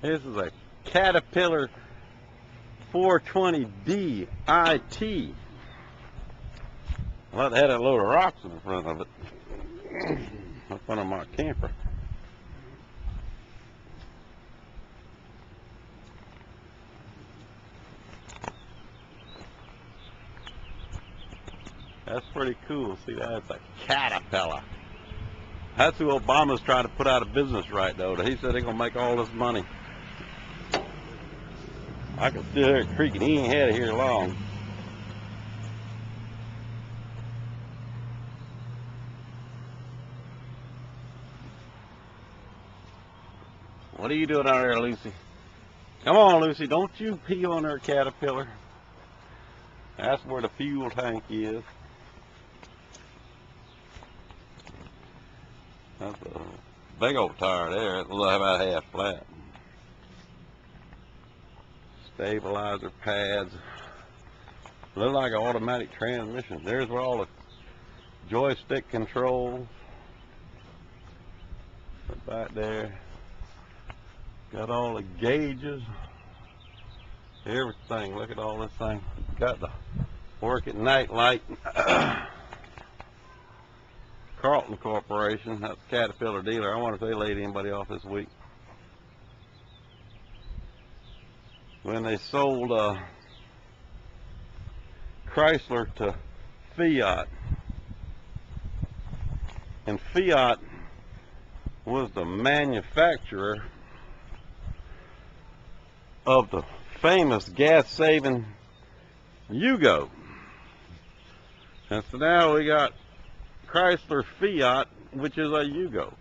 This is a Caterpillar 420D IT. I thought they had a load of rocks in the front of it. In front of my camper. That's pretty cool. See, that's a Caterpillar. That's who Obama's trying to put out of business right though. He said they're gonna make all this money. I can still hear it creaking. He ain't had it here long. What are you doing out there, Lucy? Come on, Lucy. Don't you pee on her, Caterpillar. That's where the fuel tank is. That's a big old tire there. It's about half flat. Stabilizer pads. Look like an automatic transmission. There's where all the joystick controls. Back there. Got all the gauges. Everything. Look at all this thing. Got the work at night light. Carlton Corporation. That's a Caterpillar dealer. I wonder if they laid anybody off this week. When they sold Chrysler to Fiat. And Fiat was the manufacturer of the famous gas-saving Yugo. And so now we got Chrysler Fiat, which is a Yugo.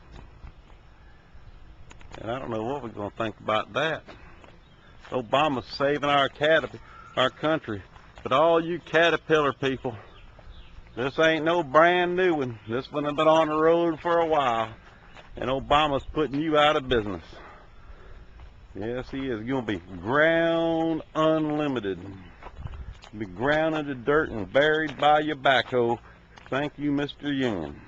And I don't know what we're going to think about that. Obama's saving our country. But all you Caterpillar people, this ain't no brand new one. This one has been on the road for a while. And Obama's putting you out of business. Yes, he is. You're going to be ground unlimited. Be ground into dirt and buried by your backhoe. Thank you, Mr. Union.